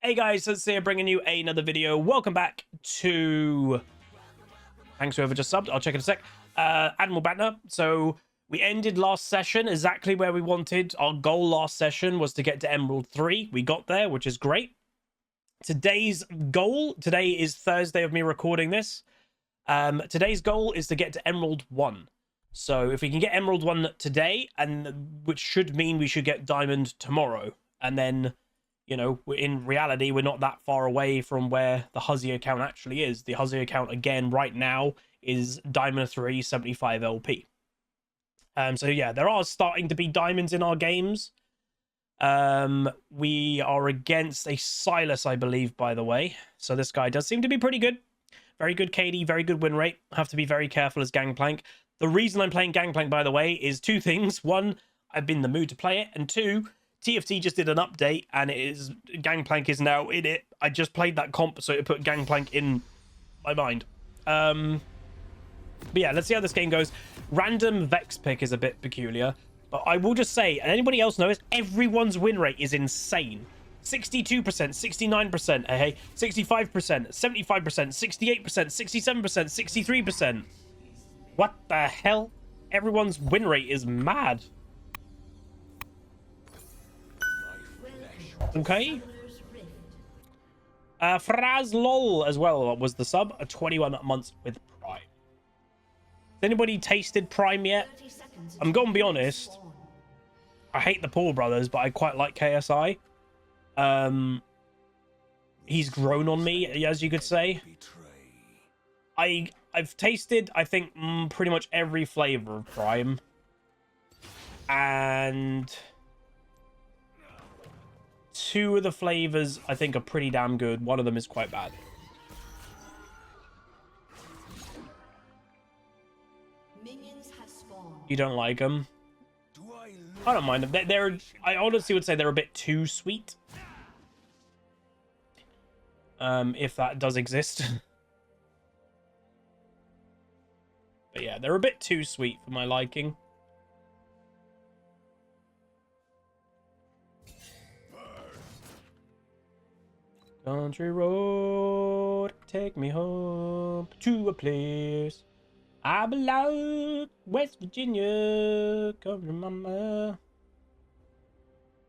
Hey guys, it's here bringing you another video. Welcome back to... Thanks whoever just subbed. I'll check in a sec. Admiral Batner. So we ended last session exactly where we wanted. Our goal last session was to get to Emerald 3. We got there, which is great. Today's goal, today is Thursday of me recording this. Today's goal is to get to Emerald 1. So if we can get Emerald 1 today, and which should mean we should get Diamond tomorrow. And then... you know, in reality, we're not that far away from where the Huzzy account actually is. The Huzzy account, again, right now is Diamond 3, 75 LP. So, yeah, there are starting to be diamonds in our games. We are against a Silas, I believe, by the way. So this guy does seem to be pretty good. Very good KD, very good win rate. Have to be very careful as GANGPLANK. The reason I'm playing GANGPLANK, by the way, is two things. One, I've been in the mood to play it. And two... TFT just did an update and it is GANGPLANK is now in it. I just played that comp, so it put GANGPLANK in my mind. But yeah, let's see how this game goes. Random Vex pick is a bit peculiar, but I will just say, and anybody else knows, everyone's win rate is insane. 62%, 69%, hey, 65%, 75%, 68%, 67%, 63%. What the hell? Everyone's win rate is mad. Okay. Fraz LOL as well was the sub. 21 months with Prime. Has anybody tasted Prime yet? I'm going to be honest. I hate the Paul brothers, but I quite like KSI. He's grown on me, as you could say. I've tasted, I think, pretty much every flavor of Prime. And... two of the flavors I think are pretty damn good. One of them is quite bad. You don't like them? I don't mind them. They're I honestly would say they're a bit too sweet. If that does exist. But yeah, they're a bit too sweet for my liking. Country road, take me home to a place I belong, West Virginia, country mama.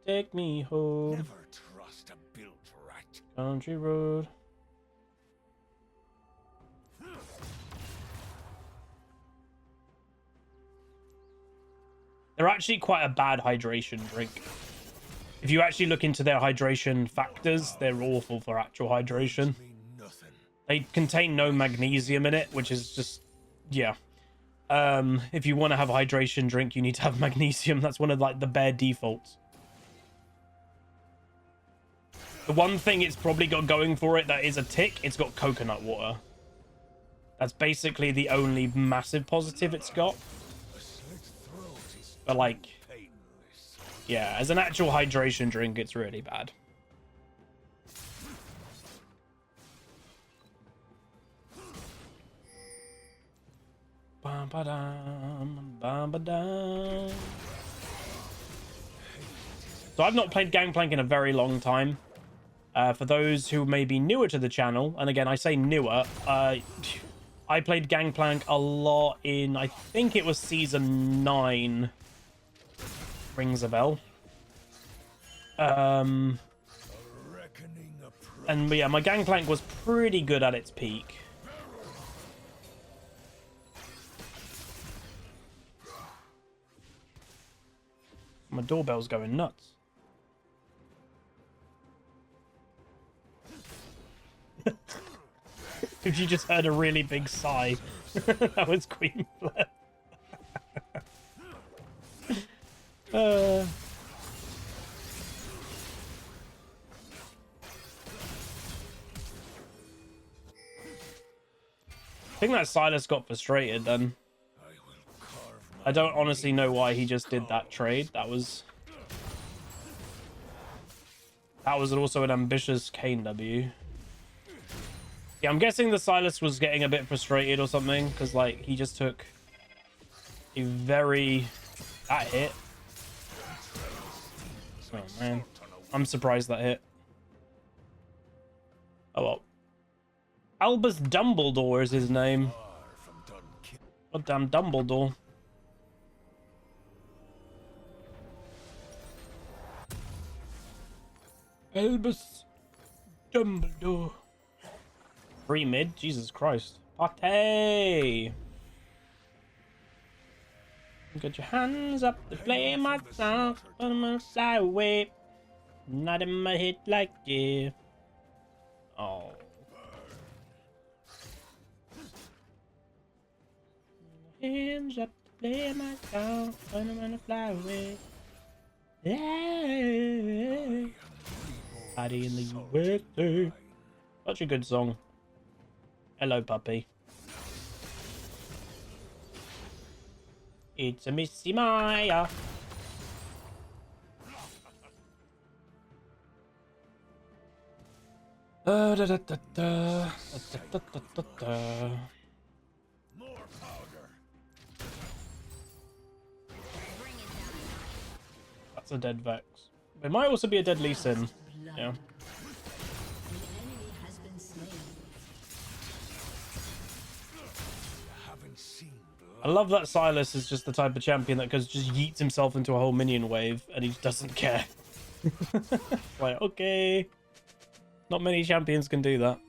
Take me home. Never trust a built rat. Country road. They're actually quite a bad hydration drink. If you actually look into their hydration factors, they're awful for actual hydration. They contain no magnesium in it, which is just, yeah. If you want to have a hydration drink, you need to have magnesium. That's one of like the bare defaults. The one thing it's probably got going for it that is a tick, it's got coconut water. That's basically the only massive positive it's got. But like... yeah, as an actual hydration drink, it's really bad. Bam ba dam, bam ba dam. So I've not played GANGPLANK in a very long time. For those who may be newer to the channel, and again, I say newer, I played GANGPLANK a lot in, I think it was Season 9. Rings a bell. And yeah, my GANGPLANK was pretty good at its peak. My doorbell's going nuts. If you just heard a really big sigh, that was Queen Fleur. I think that Silas got frustrated then. I don't honestly know why he just did that trade. That was also an ambitious Kane W. Yeah, I'm guessing the Silas was getting a bit frustrated or something, because like he just took a very... that hit. Oh man, I'm surprised that hit. Oh well. Albus Dumbledore is his name. Goddamn Dumbledore. Albus Dumbledore. Free mid? Jesus Christ. Party! Get your hands up to play my song. Put 'em on fly away. Not in my head like you. Oh. Hands up to play my song. Put 'em on fly away. Yeah. Party in the USA. Such a good song. Hello, puppy. It's a Missy Maya. Da, da, da, da, da, da, da, da, da. More powder. That's a dead Vex. It might also be a dead Lee Sin. Yeah. I love that Silas is just the type of champion that just yeets himself into a whole minion wave and he doesn't care. Like, okay. Not many champions can do that.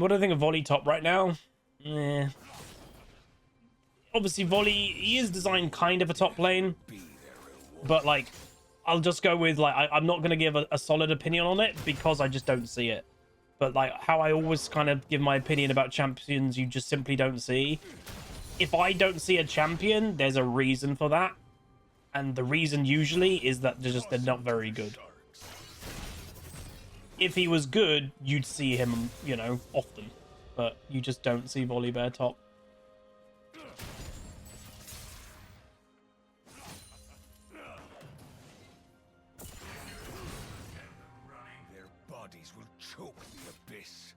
What do I think of Volley top right now? Yeah. Obviously, Volley, he is designed kind of a top lane. But, like, I'll just go with, like, I'm not going to give a solid opinion on it because I just don't see it. But, like, how I always kind of give my opinion about champions you just simply don't see. If I don't see a champion, there's a reason for that. And the reason usually is that they're not very good. If he was good, you'd see him, you know, often. But you just don't see Volibear top. Their bodies will choke the abyss.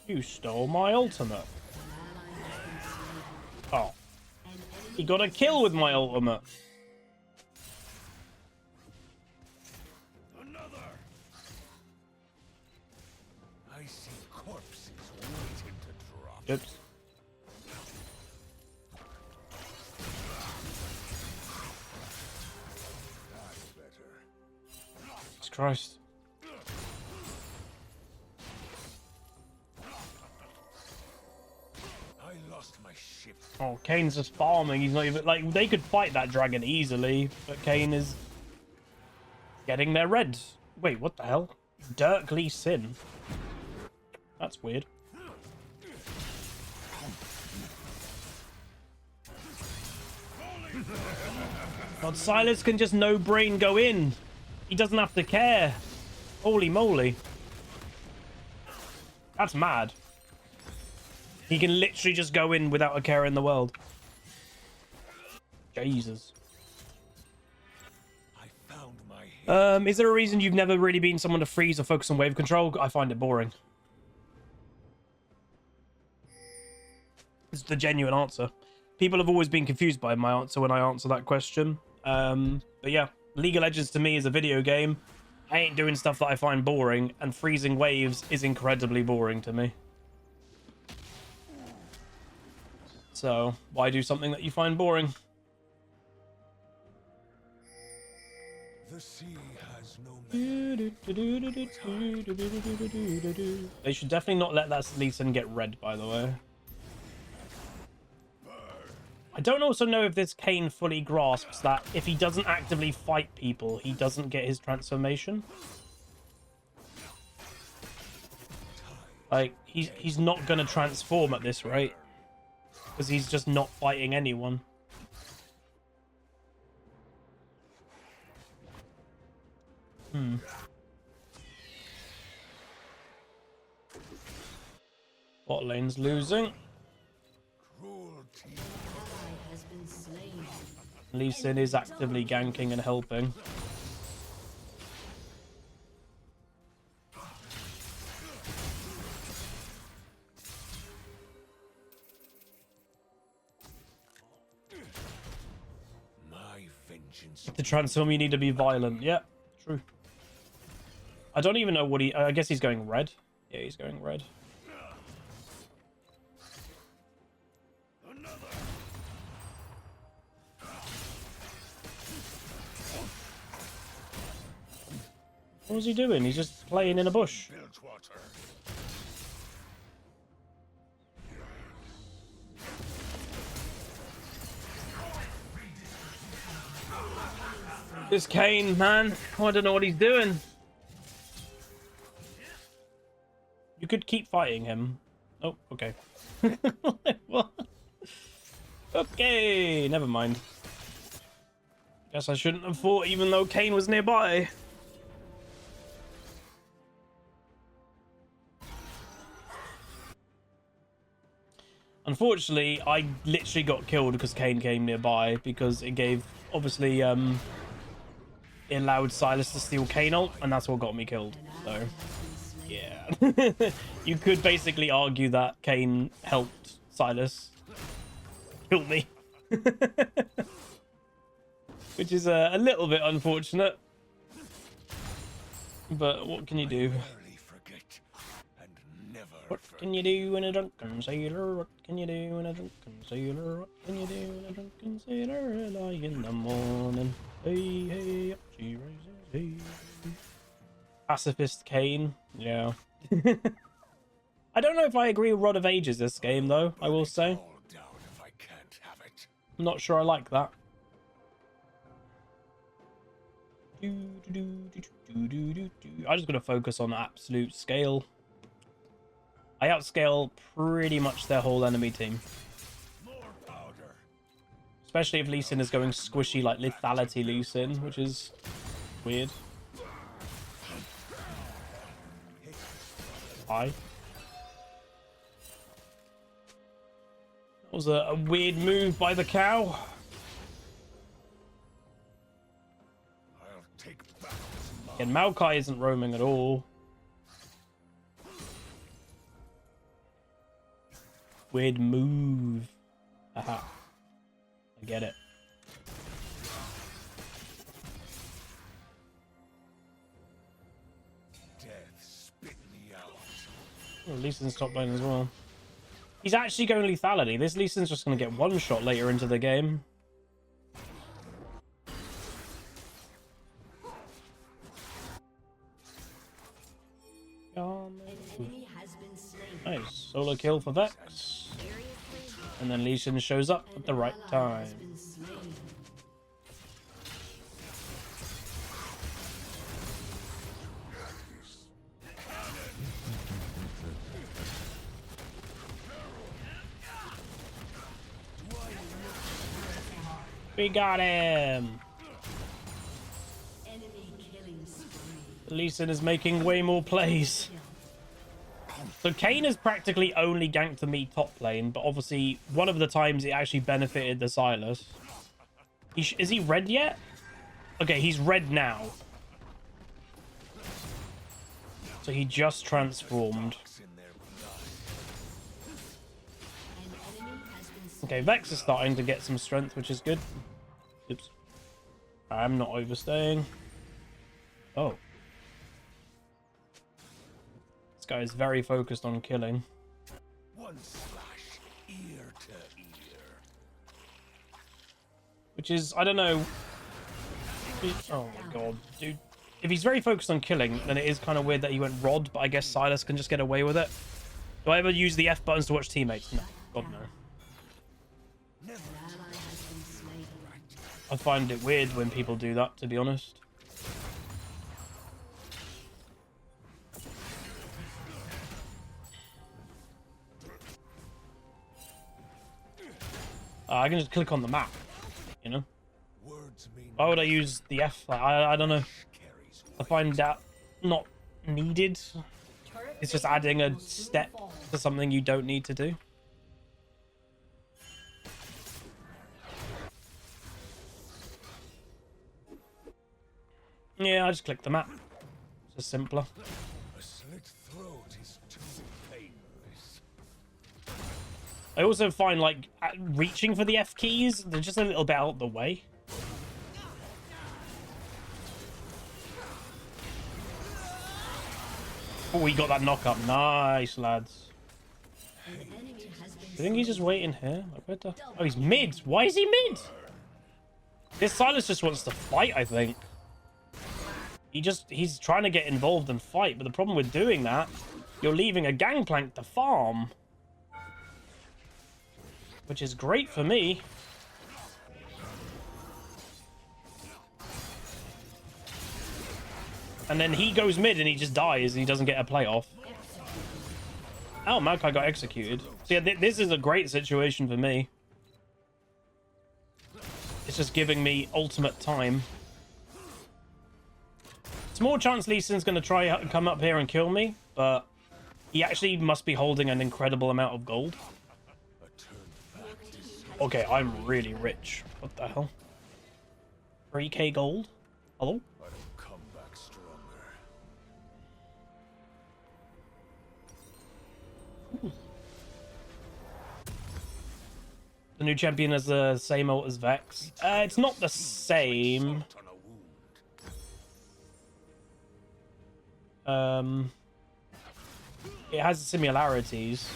You stole my ultimate. Oh. He got a kill with my ultimate. Another. I see corpses waiting to drop. Oops. That's better. Jesus Christ. Oh, Kane's just farming. He's not even... Like, they could fight that dragon easily, but Kane is getting their reds. Wait, what the hell? Dirk Lee Sin. That's weird. God, Silas can just no brain go in. He doesn't have to care. Holy moly. That's mad. He can literally just go in without a care in the world. Jesus. I found my Is there a reason you've never really been someone to freeze or focus on wave control? I find it boring. It's the genuine answer. People have always been confused by my answer when I answer that question. But yeah, League of Legends to me is a video game. I ain't doing stuff that I find boring, and freezing waves is incredibly boring to me. So, why do something that you find boring? The sea has no They should definitely not let that Lee Sin get red, by the way. I don't also know if this Kane fully grasps that if he doesn't actively fight people, he doesn't get his transformation. Like, he's not going to transform at this rate. Because he's just not fighting anyone. Bot lane's losing. Lee Sin is actively ganking and helping. To transform, you need to be violent. Yeah, true. I don't even know what he... I guess he's going red. Yeah, he's going red. What was he doing? He's just playing in a bush. This Kane, man. I don't know what he's doing. You could keep fighting him. Oh, okay. What? Okay, never mind. Guess I shouldn't have fought even though Kane was nearby. Unfortunately, I literally got killed because Kane came nearby, because it gave, obviously, it allowed Silas to steal Kane ult, and that's what got me killed. So, yeah. You could basically argue that Kane helped Silas kill me. Which is a little bit unfortunate. But what can you do? What can you do when a drunken sailor? What can you do when a drunken sailor? What can you do when a drunken sailor? Early in the morning. Hey, hey, up she rises. Hey. Pacifist Kane. Yeah. I don't know if I agree with Rod of Ages this game, though, I will say. I'm not sure I like that. I just gotta focus on absolute scale. I outscale pretty much their whole enemy team. Especially if Lee Sin is going squishy like lethality Lee Sin, which is weird. Hi. That was a weird move by the cow. And Maokai isn't roaming at all. Weird move. Aha. I get it. Oh, Lee Sin's top lane as well. He's actually going lethality. This Lee Sin's just going to get one shot later into the game. Nice. Solo kill for Vex. And then Lee Sin shows up at the right time. We got him! Lee Sin is making way more plays. So Kane has practically only ganked the me top lane, but obviously one of the times it actually benefited the Silas. Is he red yet? Okay, he's red now. So he just transformed. Okay, Vex is starting to get some strength, which is good. Oops. I'm not overstaying. Oh. This guy is very focused on killing. One slash, ear to ear. Which is, I don't know. Oh my god, dude. If he's very focused on killing, then it is kind of weird that he went Rod, but I guess Silas can just get away with it. Do I ever use the F buttons to watch teammates? No. God, no. I find it weird when people do that, to be honest. I can just click on the map, you know? Why would I use the F? I don't know. I find that not needed. It's just adding a step to something you don't need to do. Yeah, I just click the map. It's just simpler. A slit throat is too painless. I also find, like, reaching for the F keys, they're just a little bit out the way. Oh, we got that knock up. Nice, lads. I think he's just waiting here. Like, where the... Oh, he's mid. Why is he mid? This Silas just wants to fight, I think. He's trying to get involved and fight, but the problem with doing that, you're leaving a gangplank to farm. Which is great for me. And then he goes mid and he just dies and he doesn't get a playoff. Oh, Maokai got executed. So yeah, this is a great situation for me. It's just giving me ultimate time. Small chance Lee Sin's going to try and come up here and kill me, but he actually must be holding an incredible amount of gold. Okay, I'm really rich. What the hell? 3k gold? Hello? The new champion is the same ult as Vex. It's not the same. It has similarities.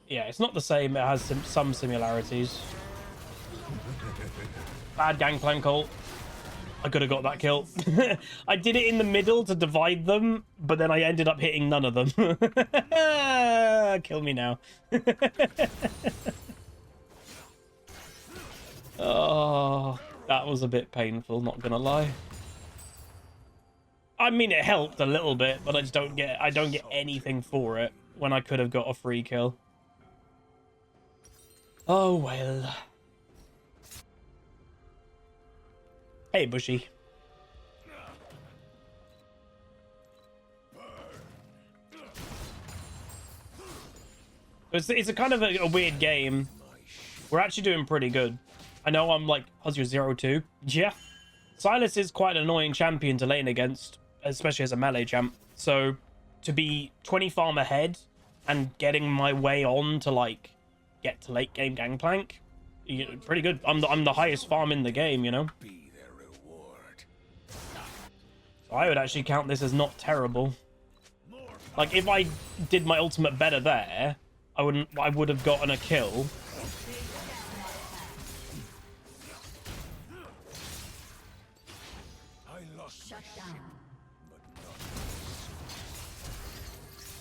Yeah, it's not the same. It has some similarities. Bad Gangplank ult. I could have got that kill. I did it in the middle to divide them, but then I ended up hitting none of them. Kill me now. Oh, that was a bit painful, not gonna lie. I mean, it helped a little bit, but I don't get anything for it when I could have got a free kill. Oh well. Hey, Bushy. It's a kind of a weird game. We're actually doing pretty good. I know I'm like HuzzyGames 0-2. Yeah. Silas is quite an annoying champion to lane against, especially as a melee champ. So to be 20 farm ahead and getting my way on to like get to late game Gangplank, pretty good. I'm the highest farm in the game, you know. So I would actually count this as not terrible. Like if I did my ultimate better there, I would have gotten a kill.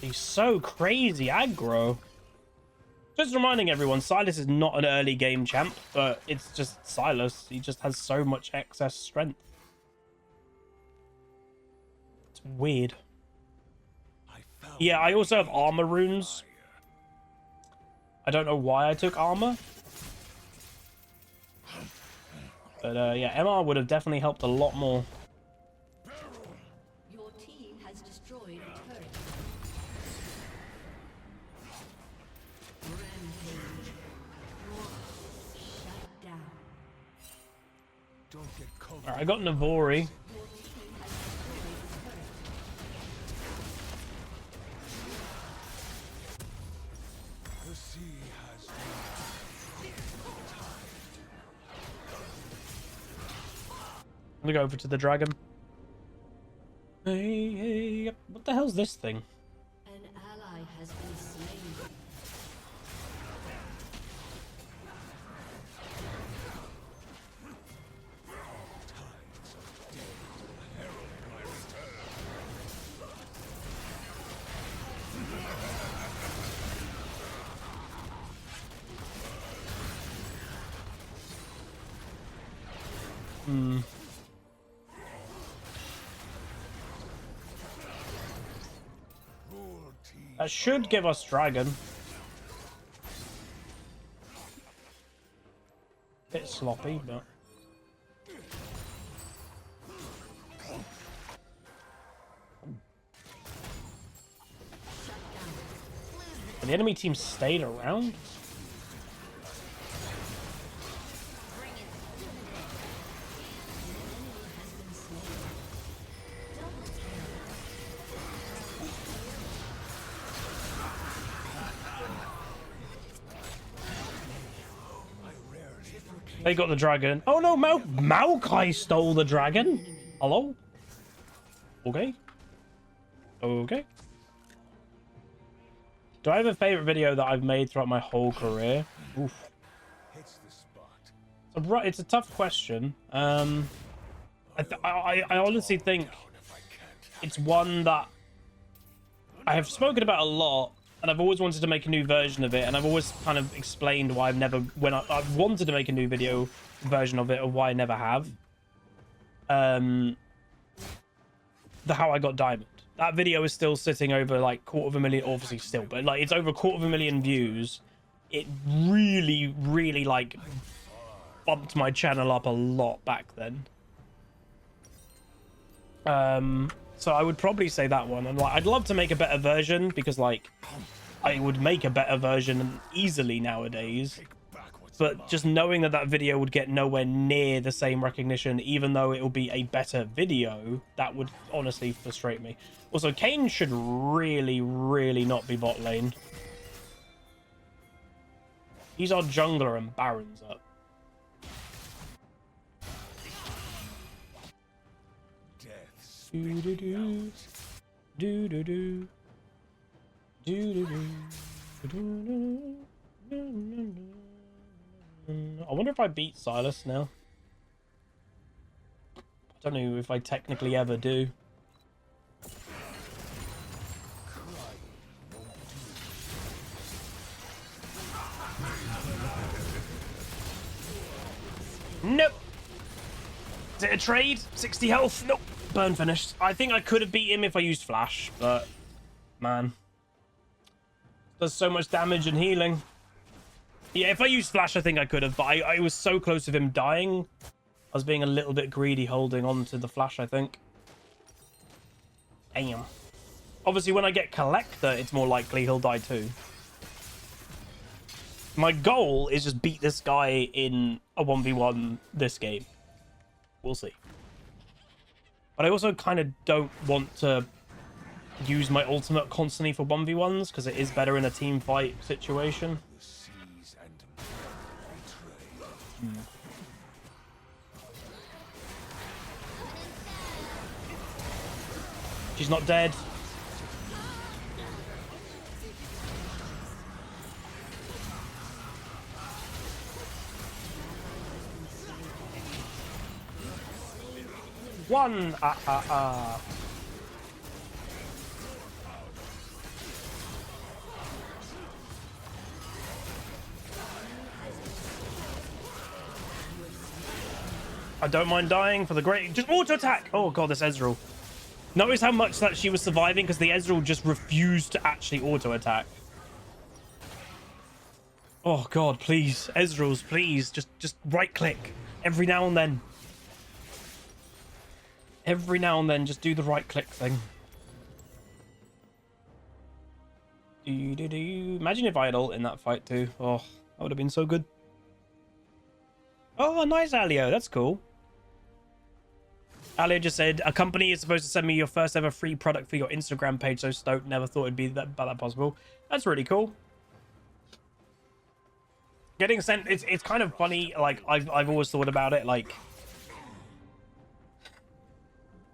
He's so crazy aggro. Just reminding everyone, Silas is not an early game champ, but it's just Silas. He just has so much excess strength. It's weird. Yeah, I also have armor runes. I don't know why I took armor. But yeah, MR would have definitely helped a lot more. Your team has destroyed a turret. Rampage. Shut down. Don't get covered. Alright, I got Navori. The sea has I'm gonna go over to the dragon. Hey, hey, what the hell's this thing? An ally has been slain. That should give us dragon. Bit sloppy, but... And the enemy team stayed around? They got the dragon. Oh no, Maokai stole the dragon. Hello? Okay. Okay. Do I have a favorite video that I've made throughout my whole career? Oof. Hits the spot. It's a tough question. I honestly think it's one that I have spoken about a lot, and I've always wanted to make a new version of it, and I've always kind of explained why I've wanted to make a new video version of it, or why I never have. How I got diamond. That video is still sitting over like 250,000, obviously still, but like it's over 250,000 views. It really, really like bumped my channel up a lot back then. So I would probably say that one. And like, I'd love to make a better version, because like I would make a better version easily nowadays. But just knowing that video would get nowhere near the same recognition, even though it will be a better video, that would honestly frustrate me. Also, Kane should really, really not be bot lane. He's our jungler and Baron's up. Do-do-do. Do-do-do. Do-do-do. I wonder if I beat Silas now. I don't know if I technically ever do. Nope. Is it a trade? 60 health? Nope. Burn finished. I think I could have beat him if I used flash, but man, does so much damage and healing. Yeah, if I used flash, I think I could have, but I was so close of him dying. I was being a little bit greedy holding on to the flash, I think. Damn. Obviously, when I get Collector, it's more likely he'll die too. My goal is just beat this guy in a 1v1 this game. We'll see. But I also kind of don't want to use my ultimate constantly for 1v1s, because it is better in a team fight situation. She's not dead. One. I don't mind dying for the great... Just auto attack! Oh god, this Ezreal. Notice how much that she was surviving, because the Ezreal just refused to actually auto attack. Oh god, please. Ezreals, please. Just right click. Every now and then. Every now and then, just do the right click thing. Imagine if I had ult in that fight too. Oh, that would have been so good. Oh, nice, Alio. That's cool. Alio just said, a company is supposed to send me your first ever free product for your Instagram page, so stoked. Never thought it'd be that possible. That's really cool. Getting sent, it's kind of funny. Like, I've always thought about it. Like,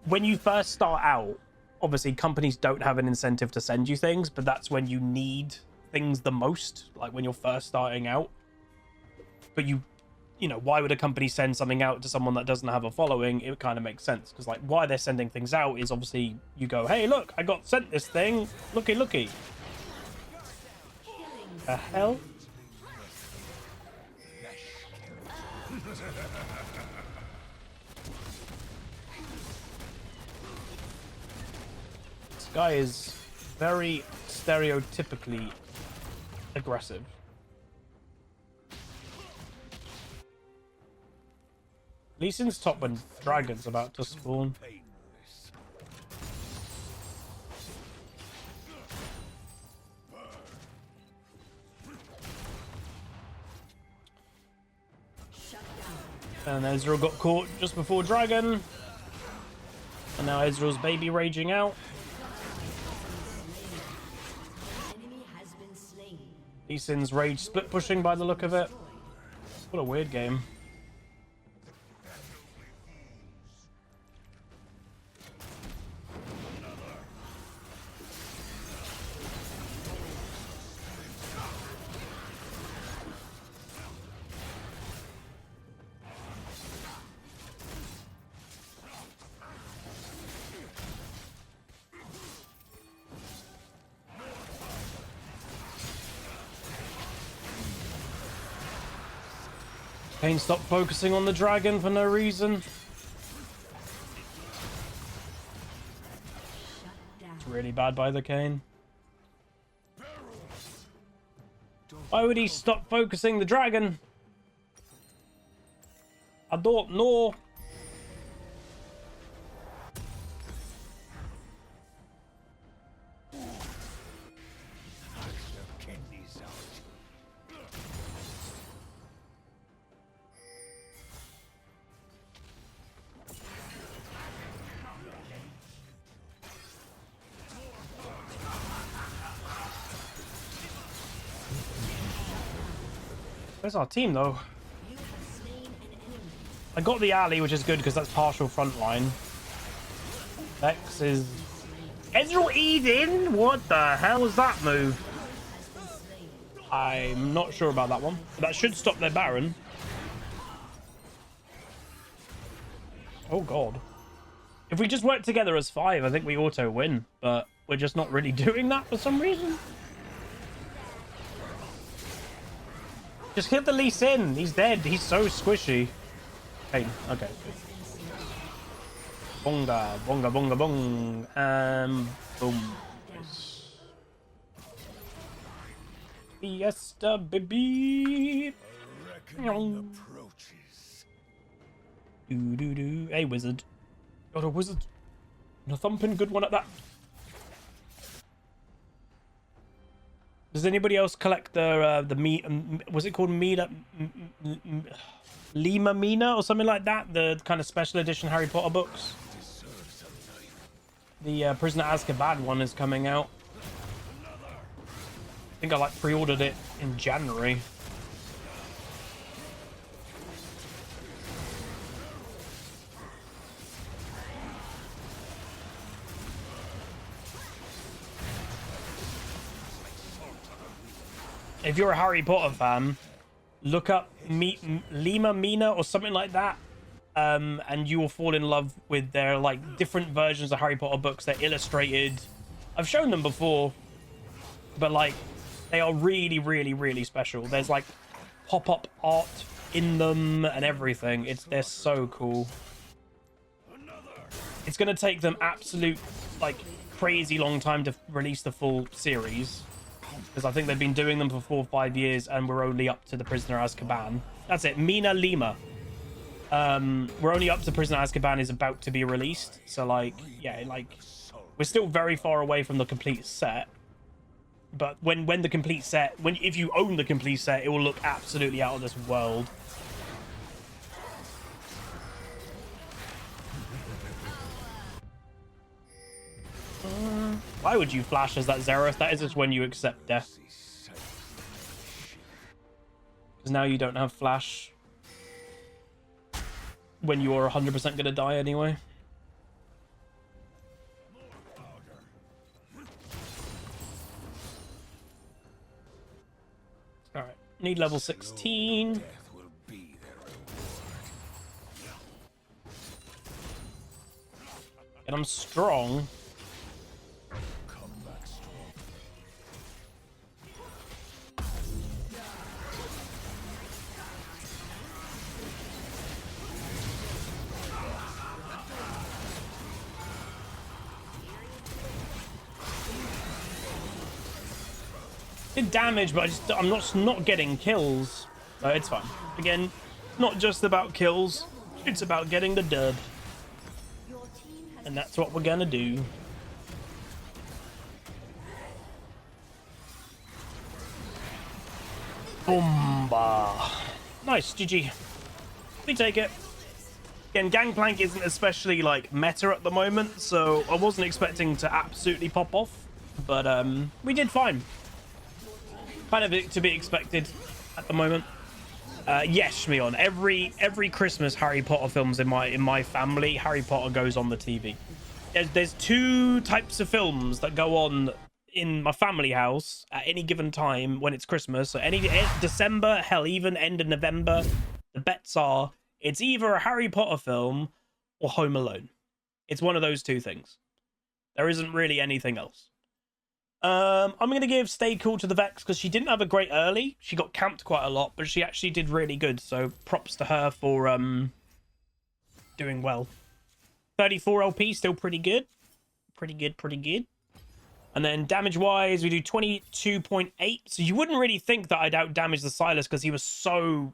when you first start out, obviously companies don't have an incentive to send you things, but that's when you need things the most, like when you're first starting out. But you know, why would a company send something out to someone that doesn't have a following? It kind of makes sense, because like why they're sending things out is obviously you go, hey look, I got sent this thing, looky. The hell? This guy is very stereotypically aggressive. Lee Sin's top when Dragon's about to spawn. And Ezreal got caught just before Dragon. And now Ezreal's baby raging out. Lee Sin's rage split pushing by the look of it. What a weird game. Kane stopped focusing on the dragon for no reason. It's really bad by the Kane. Why would he stop focusing the dragon? I don't know. Where's our team, though? I got the alley, which is good because that's partial front line. X is... Ezreal Eden? What the hell is that move? I'm not sure about that one. That should stop their Baron. Oh, God. If we just work together as 5, I think we auto-win. But we're just not really doing that for some reason. Just hit the Lee Sin. He's dead. He's so squishy. Hey, okay. Bonga, bonga, bonga, bong. Boom. Fiesta, baby. Do. Hey, wizard. Got a wizard. And a thumping good one at that. Does anybody else collect the meat? Was it called Lima Mina or something like that? The kind of special edition Harry Potter books. The Prisoner Azkaban one is coming out. I think I like pre-ordered it in January. If you're a Harry Potter fan, look up Lima Mina or something like that, and you will fall in love with their like different versions of Harry Potter books. They're illustrated. I've shown them before, but like they are really, really, really special. There's like pop-up art in them and everything. They're so cool. It's gonna take them absolute like crazy long time to release the full series. Because I think they've been doing them for 4 or 5 years, and we're only up to the Prisoner Azkaban. That's it, Mina Lima. We're only up to Prisoner Azkaban is about to be released. So, like, yeah, like, we're still very far away from the complete set. But when the complete set, if you own the complete set, it will look absolutely out of this world. Why would you flash as that Xerath? That is just when you accept death. Because now you don't have flash when you are 100% going to die anyway. Alright, need level 16. And I'm strong. Did damage, but I'm not getting kills. So it's fine. Again, not just about kills, it's about getting the dub. And that's what we're gonna do. Boomba. Nice, GG. We take it. Again, Gangplank isn't especially like meta at the moment, so I wasn't expecting to absolutely pop off, but we did fine. Kind of to be expected at the moment. Yes, Shmeon. Every Christmas Harry Potter films in my family, Harry Potter goes on the TV. There's 2 types of films that go on in my family house at any given time when it's Christmas. So any December, hell, even end of November, the bets are it's either a Harry Potter film or Home Alone. It's one of those 2 things. There isn't really anything else. I'm going to give Stay Cool to the Vex because she didn't have a great early. She got camped quite a lot, but she actually did really good. So props to her for doing well. 34 LP, still pretty good. Pretty good. And then damage-wise, we do 22.8. So you wouldn't really think that I'd out-damage the Sylas because he was so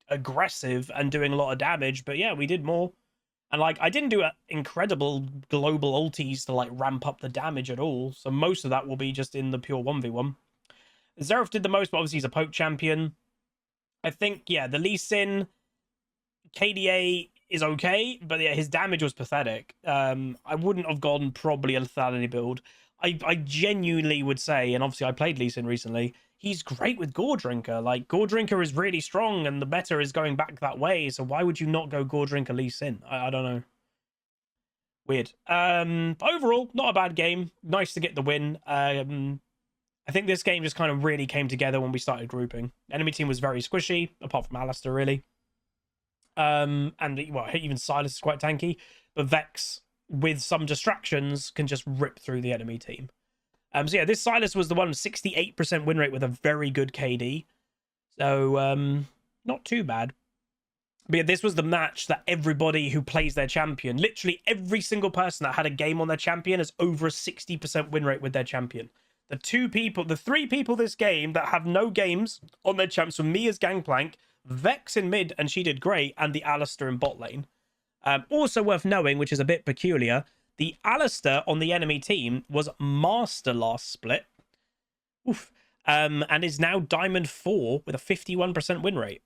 aggressive and doing a lot of damage. But yeah, we did more. And like, I didn't do incredible global ultis to like ramp up the damage at all. So most of that will be just in the pure 1v1. Xerath did the most, but obviously he's a poke champion. I think, yeah, the Lee Sin KDA is okay, but yeah, his damage was pathetic. I wouldn't have gone probably a lethality build. I genuinely would say, and obviously I played Lee Sin recently, he's great with Gore Drinker. Like, Gore Drinker is really strong, and the meta is going back that way, so why would you not go Gore Drinker Lee Sin? I don't know. Weird. Overall, not a bad game. Nice to get the win. I think this game just kind of really came together when we started grouping. Enemy team was very squishy, apart from Alistair, really. And, well, even Sylas is quite tanky, but Vex, with some distractions, can just rip through the enemy team. So yeah, this Sylas was the one with 68% win rate with a very good KD. So, not too bad. But yeah, this was the match that everybody who plays their champion, literally every single person that had a game on their champion has over a 60% win rate with their champion. The three people this game that have no games on their champs were me as Gangplank, Vex in mid, and she did great, and the Alistair in bot lane. Also worth knowing, which is a bit peculiar, the Alistair on the enemy team was Master last split. Oof. And is now Diamond 4 with a 51% win rate.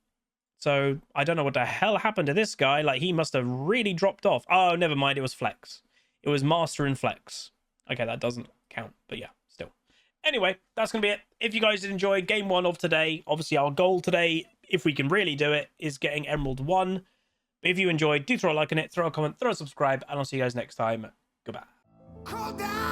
So I don't know what the hell happened to this guy. Like, he must have really dropped off. Oh, never mind. It was Flex. It was Master and Flex. Okay, that doesn't count, but yeah, still. Anyway, that's going to be it. If you guys did enjoy game 1 of today, obviously our goal today, if we can really do it, is getting Emerald 1. But if you enjoyed, do throw a like on it, throw a comment, throw a subscribe, and I'll see you guys next time. Goodbye. Call down!